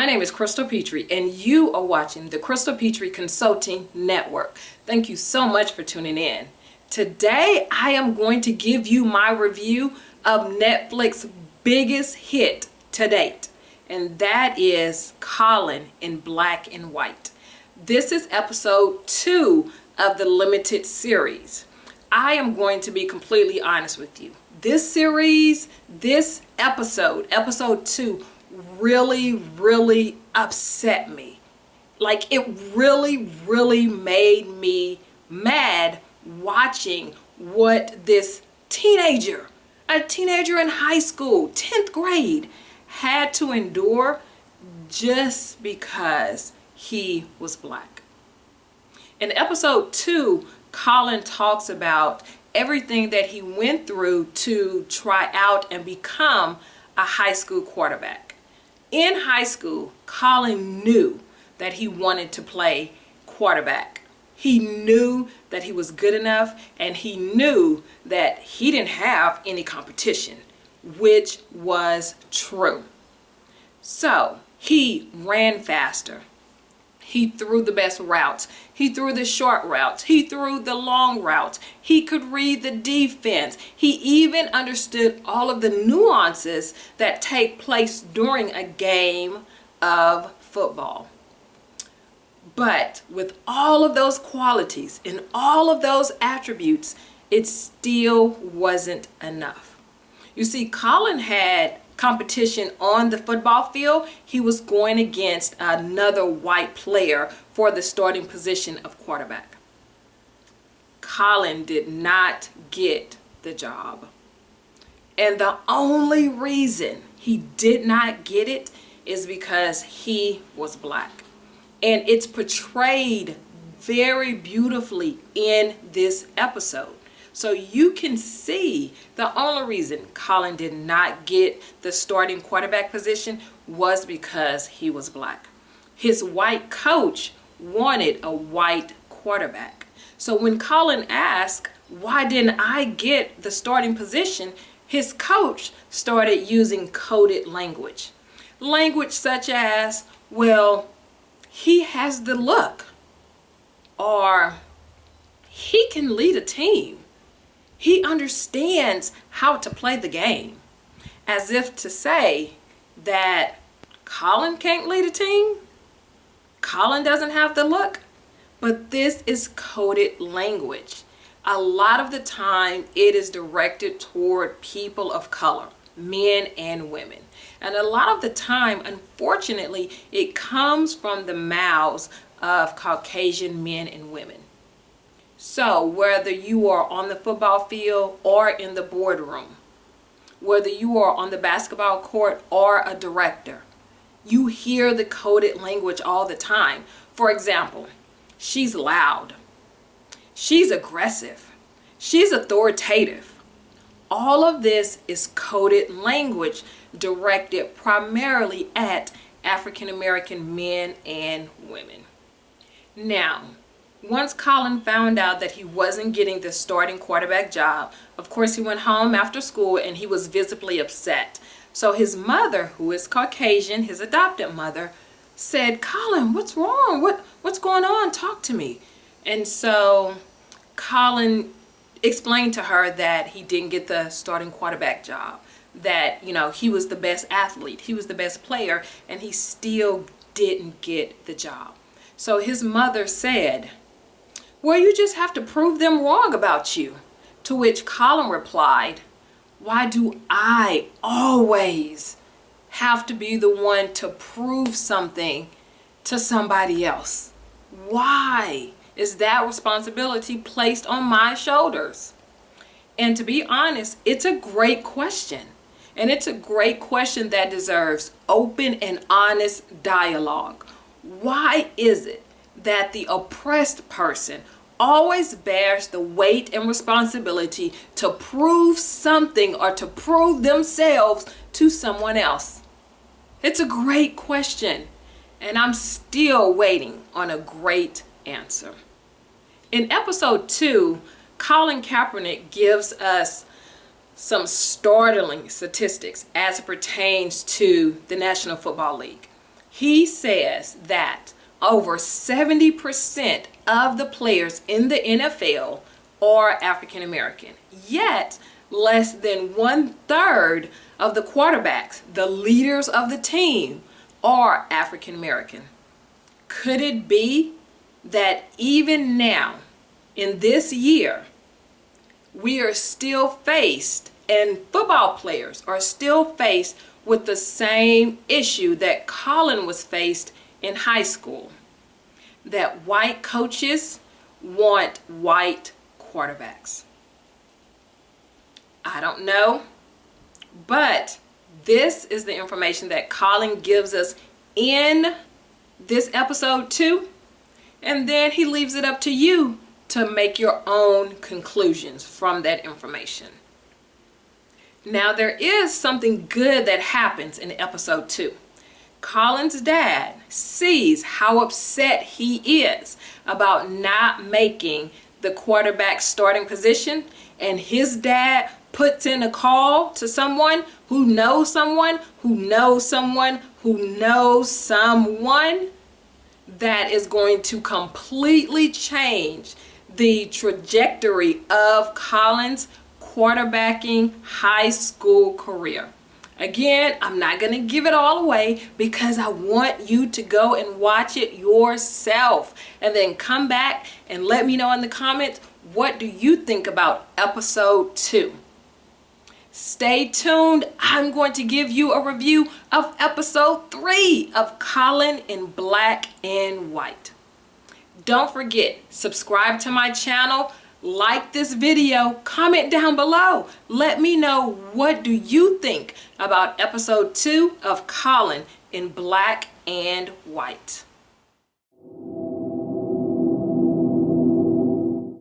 My name is Crystal Petrie, and you are watching the Crystal Petrie Consulting Network. Thank you so much for tuning in. Today, I am going to give you my review of Netflix's biggest hit to date, and that is Colin in Black and White. This is episode 2 of the limited series. I am going to be completely honest with you. This series, this episode 2, really upset me. Like, it really made me mad watching what this teenager, a teenager in high school, 10th grade, had to endure just because he was black. In episode 2, Colin talks about everything that he went through to try out and become a high school quarterback. In high school, Colin knew that he wanted to play quarterback. He knew that he was good enough, and he knew that he didn't have any competition, which was true. So he ran faster. He threw the best routes. He threw the short routes. He threw the long routes. He could read the defense. He even understood all of the nuances that take place during a game of football. But with all of those qualities and all of those attributes, it still wasn't enough. You see, Colin had competition on the football field. He was going against another white player for the starting position of quarterback. Colin did not get the job. And the only reason he did not get it is because he was black. And it's portrayed very beautifully in this episode. So you can see the only reason Colin did not get the starting quarterback position was because he was black. His white coach wanted a white quarterback. So when Colin asked, why didn't I get the starting position, his coach started using coded language. Language such as, well, he has the look, or he can lead a team. He understands how to play the game, as if to say that Colin can't lead a team. Colin doesn't have the look. But this is coded language. A lot of the time, it is directed toward people of color, men and women. And a lot of the time, unfortunately, it comes from the mouths of Caucasian men and women. So whether you are on the football field or in the boardroom, whether you are on the basketball court or a director, you hear the coded language all the time. For example, she's loud, she's aggressive, she's authoritative. All of this is coded language directed primarily at African American men and women. Now, once Colin found out that he wasn't getting the starting quarterback job, of course he went home after school and he was visibly upset. So his mother, who is Caucasian, his adopted mother, said, Colin, what's wrong? What's going on? Talk to me. And so Colin explained to her that he didn't get the starting quarterback job, that, he was the best athlete, he was the best player, and he still didn't get the job. So his mother said, well, you just have to prove them wrong about you. To which Colin replied, why do I always have to be the one to prove something to somebody else? Why is that responsibility placed on my shoulders? And to be honest, it's a great question. And it's a great question that deserves open and honest dialogue. Why is it that the oppressed person always bears the weight and responsibility to prove something or to prove themselves to someone else? It's a great question, and I'm still waiting on a great answer. In episode 2, Colin Kaepernick gives us some startling statistics as it pertains to the National Football League. He says that over 70% of the players in the NFL are African American, yet less than 1/3 of the quarterbacks, the leaders of the team, are African American. Could it be that even now, in this year, we are still faced, and football players are still faced with the same issue that Colin was faced in high school? That white coaches want white quarterbacks. I don't know, but this is the information that Colin gives us in this episode 2, and then he leaves it up to you to make your own conclusions from that information. Now, there is something good that happens in episode 2. Colin's dad sees how upset he is about not making the quarterback starting position, and his dad puts in a call to someone who knows someone who knows someone who knows someone that is going to completely change the trajectory of Colin's quarterbacking high school career. Again, I'm not going to give it all away because I want you to go and watch it yourself and then come back and let me know in the comments, what do you think about episode 2? Stay tuned. I'm going to give you a review of episode 3 of Colin in Black and White. Don't forget, subscribe to my channel, like this video, comment down below. Let me know, what do you think about episode 2 of Colin in Black and White?